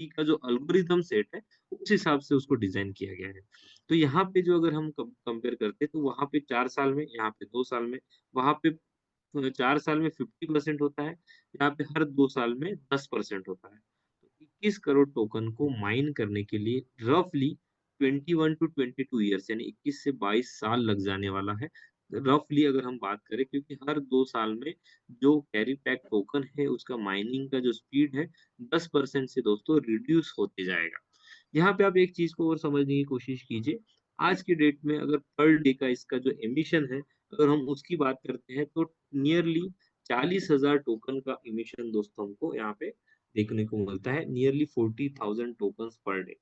XRP का जो algorithm set है, उस हिसाब से उसको डिज़ाइन किया गया है। तो यहाँ पे जो अगर हम कंपेयर करते हैं, तो वहाँ पे 4 साल में, यहाँ पे 2 साल में, वहाँ पे 4 साल में 50% होता है, यहाँ पे हर 2 साल में 10% होता है। तो 21 करोड़ टोकन को माइन करने के लिए रफली 21 टू 22 ईयर्स यानी 21 से 22 साल लग जाने वाला है। रफली अगर हम बात करें, क्योंकि हर 2 साल में जो कैरी पैक टोकन है उसका माइनिंग का जो स्पीड है 10% से दोस्तों रिड्यूस होते जाएगा। यहाँ पे आप एक चीज़ को और समझने की कोशिश कीजिए। आज की डेट में अगर पर डे का इसका जो एमिशन है, अगर हम उसकी बात करते हैं तो नियरली 40,000 टोकन का एमिशन दोस्तों हमको यहाँ पे देखने को मिलता है। Nearly 40,000 tokens per day.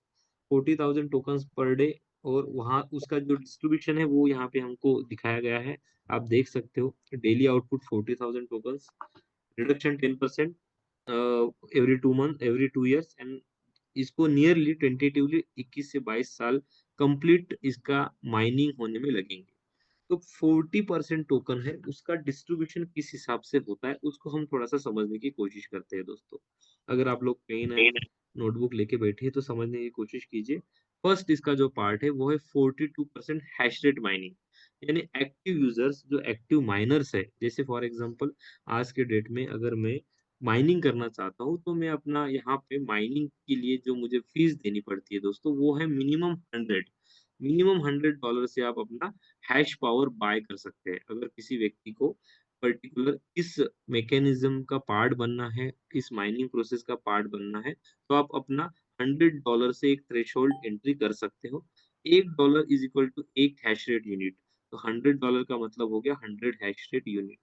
40,000 tokens per day और वहाँ उसका जो डिस्ट्रीब्यूशन है वो यहाँ पे हमको दिखाया गया है। आप देख सकते हो daily output 40,000 tokens, reduction 10% every 2 month, every 2 years and इसको नियरली टेंटेटिवली 21 से 22 साल कंप्लीट इसका माइनिंग होने में लगेंगे। तो 40% टोकन है, उसका डिस्ट्रीब्यूशन किस हिसाब से होता है, उसको हम थोड़ा-सा समझने की कोशिश करते हैं दोस्तों। अगर आप लोग पेन एंड नोटबुक लेके बैठे हैं, तो समझने की कोशिश कीजिए। फर्स्ट इसका जो पार्ट है, वो है 42% हैश रेट माइनिंग, यानी एक्टिव यूज़र्स जो एक्टिव माइनर्स है, जैसे फॉर एग्ज़ाम्पल आज के डेट में अगर मैं माइनिंग करना चाहता हूँ, तो मैं अपना यहाँ पे माइनिंग के लिए जो मुझे फीस देनी पड़ती है दोस्तों, वो है मिनिमम 100। मिनिमम $100 से आप अपना हैश पावर बाय कर सकते हैं। अगर किसी व्यक्ति को पर्टिकुलर इस मैकेनिज़्म का पार्ट बनना है, इस माइनिंग प्रोसेस का पार्ट बनना है, तो आप अपना $100 से एक थ्रेशोल्ड एंट्री कर सकते हो। $1 is equal to 1 hash rate unit. तो $100 का मतलब हो गया 100 हैश रेट यूनिट।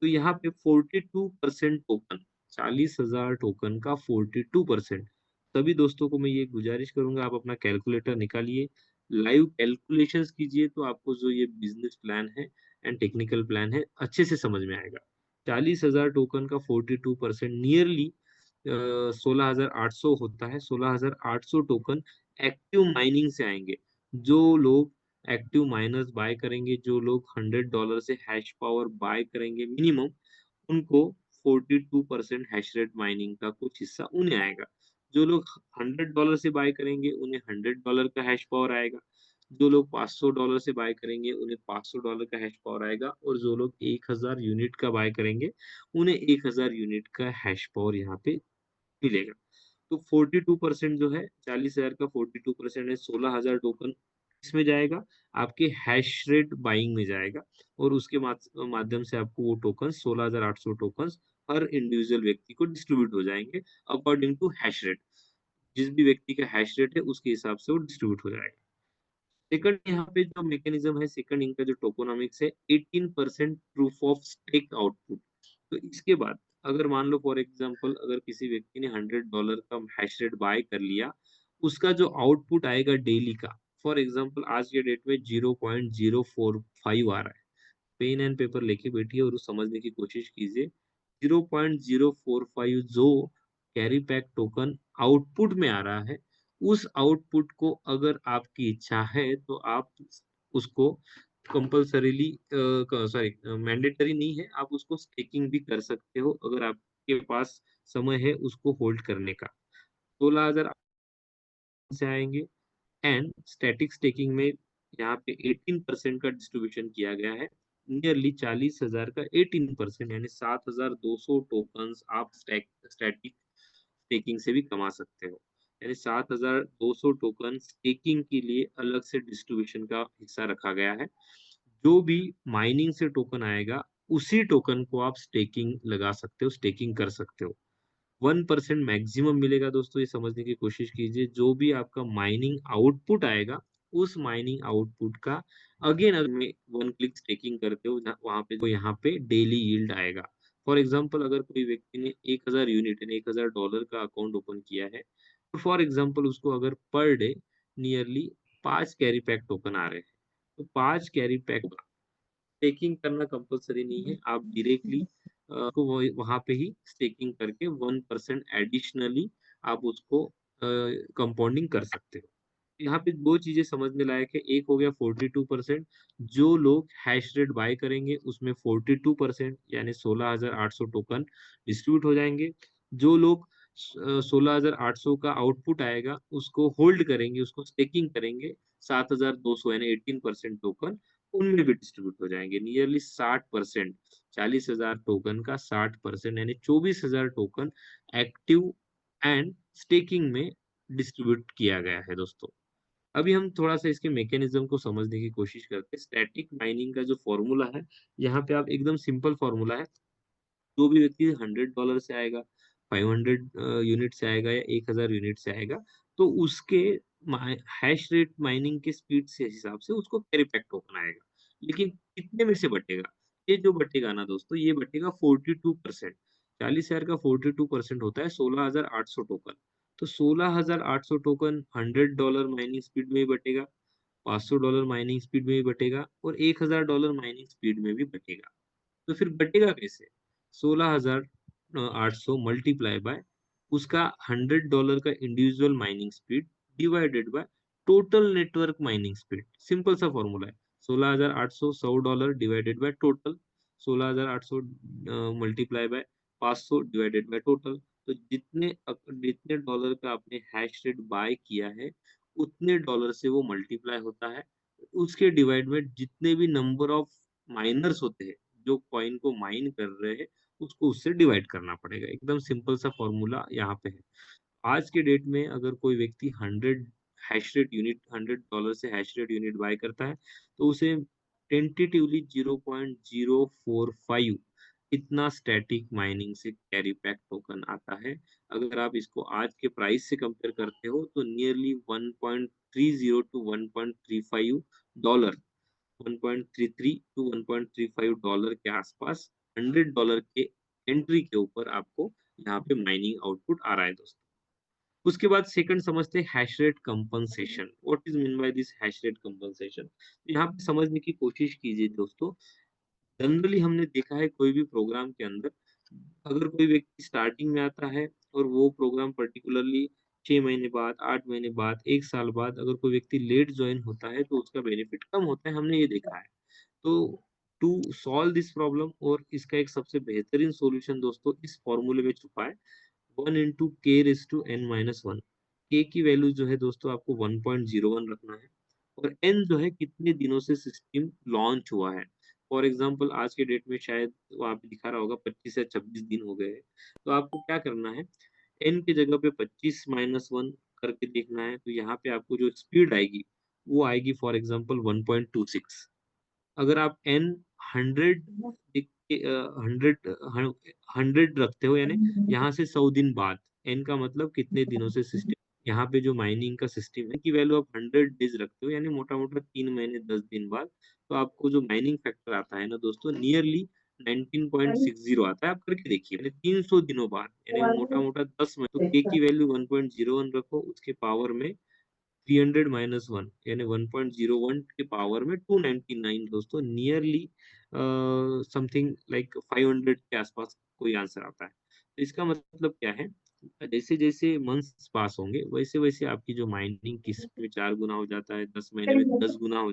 तो यहाँ पे 42% टोकन, 40,000 टोकन का 42%। सभी दोस्तों को मैं ये गुज़ारिश करूँगा, आप अपना कैलकुलेटर निकालिए, लाइव कैलकुलेशंस कीजिए, तो आपको जो ये बिज़नेस प्लान है एंड टेक्निकल प्लान है, अच्छे से समझ में आएगा। 40,000 टोकन का 42% नियरली 16,800 होता है। 16,800 टोकन एक्टिव माइनिंग से आएँगे। जो लोग एक्टिव माइनर्स बाय करेंगे, जो लोग $100 से हैश पावर बाय करेंगे मिनिमम, उनको 42% हैश रेट माइनिंग का कुछ हिस्सा उन्हें आएगा। जो लोग $100 से बाय करेंगे, उन्हें $100 का हैश पावर आएगा। जो लोग $500 से बाय करेंगे, उन्हें $500 का हैश पावर आएगा और जो लोग 1,000 यूनिट का बाय करेंगे, उन्हें 1,000 यूनिट का हैश पावर यहाँ पे मिलेगा। तो 42% जो है, 40,000 का 42% है, 16,000 टोकन इसमें जाएगा, आपके हैश रेट बाइंग में जाएगा और उसके माध्यम से आपको वो टोकन 16,800 टोकन्स हर इंडिविजुअल व्यक्ति को डिस्ट्रीब्यूट हो जाएँगे अकॉर्डिंग टू हैश रेट। जिस भी व्यक्ति का हैश रेट है, उसके हिसाब से वो डिस्ट्रीब्यूट हो जाएगा। सेकंड यहाँ पे जो मैकेनिज्म है, सेकंड इनका जो टोकोनॉमिक्स है, 18% प्रूफ ऑफ स्टेक आउटपुट। तो इसके बाद अगर मान लो फॉर एग्जांपल अगर किसी व्यक्ति ने $100 का हैश रेट बाय कर लिया, उसका जो आउटपुट आएगा डेली का, फॉर एग्जांपल आज के डेट में 0.045 आ रहा है। पेन एंड पेपर लेके बैठिए और उस समझने की कोशिश कीजिए। 0.045 जो कैरी पैक टोकन आउटपुट में आ रहा है, उस आउटपुट को अगर आपकी इच्छा है तो आप उसको कंपल्सरीली मैंडेटरी नहीं है, आप उसको स्टेकिंग भी कर सकते हो अगर आपके पास समय है उसको होल्ड करने का। 16,000 से आएँगे एंड स्टैटिक स्टेकिंग में यहाँ पे 18% का डिस्ट्रीब्यूशन किया गया है। नियरली 40,000 का 18% यानी 7,200 टोकन्स आप स्टैटिक स्टेकिंग से भी कमा सकते हो। यानी 7,200 टोकन स्टेकिंग के लिए अलग से डिस्ट्रीब्यूशन का हिस्सा रखा गया है। जो भी माइनिंग से टोकन आएगा, उसी टोकन को आप स्टेकिंग लगा सकते हो, स्टेकिंग कर सकते हो। 1% मैक्सिमम मिलेगा दोस्तों, ये समझने की कोशिश कीजिए। जो भी आपका माइनिंग आउटपुट आएगा, उस माइनिंग आउटपुट का अगेन अगर में 1 क्लिक स्टेकिंग करते हो वहाँ पे तो यहाँ पे डेली यील्ड आएगा। फॉर एग्ज़ाम्पल अगर कोई व्यक्ति ने 1,000 यूनिट यानी $1,000 का अकाउंट ओपन किया है, तो फॉर एग्ज़ाम्पल उसको अगर per day nearly 5 carry pack token आ रहे हैं, तो 5 कैरी पैक स्टेकिंग करना कंपल्सरी नहीं है। आप डायरेक्टली को वही वहाँ पे ही स्टेकिंग करके 1% एडिशनली आप उसको कंपाउंडिंग कर सकते हो। यहाँ पे 2 चीज़ें समझने लायक है। एक हो गया 42% जो लोग हैश रेट बाय करेंगे उसमें 42% यानी 16,800 टोकन डिस्ट्रीब्यूट हो जाएँगे। जो लोग 16,800 का आउटपुट आएगा, उसको होल्ड करेंगे, उसको स्टेकिंग करेंगे, 7,200 यानी 18% टोकन उनमें भी डिस्ट्रीब्यूट हो जाएँगे। नियरली 60%, 40,000 टोकन का 60% यानी 24,000 टोकन एक्टिव एंड स्टेकिंग में डिस्ट्रीब्यूट किया गया है दोस्तों। अभी हम थोड़ा-सा इसके मैकेनिज़्म को समझने की कोशिश करते हैं। स्टैटिक माइनिंग का जो फ़ॉर्मूला है, यहाँ पे आप एकदम सिंपल फ़ॉर्मूला है। जो भी व्यक्ति $100 से आएगा, 500 यूनिट से आएगा या 1000 यूनिट से आएगा, तो उसके हैश रेट माइनिंग के स्पीड से हिसाब से उसको कैरी बैक टोकन आएगा। लेकिन कितने में से बटेगा? ये जो बटेगा ना दोस्तों, ये बटेगा 42%। 40,000 का 42% होता है 16,800 टोकन। तो 16,800 टोकन $100 माइनिंग स्पीड में ही बटेगा, $500 माइनिंग स्पीड में भी बटेगा और $1000 माइनिंग स्पीड में भी बटेगा। तो फिर बटेगा कैसे? 16,800 मल्टीप्लाई बाय उसका $100 का individual mining speed divided by total network mining speed. Simple सा फॉर्मूला है। 16,800 $100 divided by total, 16,800 multiply by 500 divided by total. तो जितने डॉलर का आपने हैश रेट बाय किया है, उतने डॉलर से वो मल्टीप्लाई होता है। उसके डिवाइड में जितने भी नंबर ऑफ माइनर्स होते हैं, जो कॉइन को माइन कर रहे हैं, उसको उससे डिवाइड करना पड़ेगा। एकदम सिंपल सा फॉर्मूला यहाँ पे है। आज के डेट में अगर कोई व्यक्ति 100 से हैश रेट यूनिट बाय करता है, तो उसे टेंटेटिवली 0.045 इतना स्टैटिक माइनिंग से कैरी बैक टोकन आता है। अगर आप इसको आज के प्राइस से कंपेयर करते हो, तो nearly 1.30 to 1.35 dollar 1.33 to 1.35 dollar के आसपास $100 के एंट्री के ऊपर आपको यहाँ पे माइनिंग आउटपुट आ रहा है दोस्तों। उसके बाद सेकंड समझते हैं hash rate compensation. What is mean by this hash rate compensation? यहाँ पे समझने की कोशिश कीजिए दोस्तों। जनरली हमने देखा है कोई भी प्रोग्राम के अंदर, अगर कोई व्यक्ति स्टार्टिंग में आता है और वो प्रोग्राम पर्टिकुलरली 6 महीने बाद, 8 महीने बाद, 1 साल बाद अगर कोई व्यक्ति लेट जॉइन होता है, तो उसका बेनिफिट कम होता है, हमने ये देखा है। तो टू सॉल्व दिस प्रॉब्लम और इसका एक सबसे बेहतरीन सॉल्यूशन दोस्तों इस फॉर्मूले में छुपा है। 1 इंटू के रेज़ टू n माइनस 1। के की वैल्यू जो है दोस्तों आपको 1.01 रखना है और n जो है कितने दिनों से सिस्टम लॉन्च हुआ है। फॉर एग्जांपल आज के डेट में शायद वहाँ पे दिखा रहा होगा 25 या 26 दिन हो गए हैं। तो आपको क्या करना है, n की जगह पे 25 माइनस 1 करके देखना है, तो यहाँ पे आपको जो स्पीड आएगी, वो आएगी फॉर एग्जांपल 1.26। अगर आप n 100 एक 100 रखते हो यानी यहाँ से 100 दिन बाद, n का मतलब कितने दिनों से सिस्टम, यहाँ पे जो माइनिंग का सिस्टम है की वैल्यू आप 100 डेज रखते हो यानी मोटा-मोटा 3 महीने 10 दिन बाद, तो आपको जो माइनिंग फैक्टर आता है ना दोस्तों नियरली 19.60 आता है। आप करके देखिए यानी 300 दिनों बाद यानी मोटा-मोटा 10 में तो k की वैल्यू 1.01 रखो, उसके पावर में 300 माइनस 1 यानी 1.01 के पावर में 299 दोस्तों नियरली समथिंग लाइक 500 के आसपास कोई आंसर आता है। तो इसका मतलब क्या है? जैसे-जैसे मंथ्स पास होंगे वैसे-वैसे आपकी जो माइनिंग की स्पीड 4 गुना हो जाता है, 10 महीने में 10 गुना हो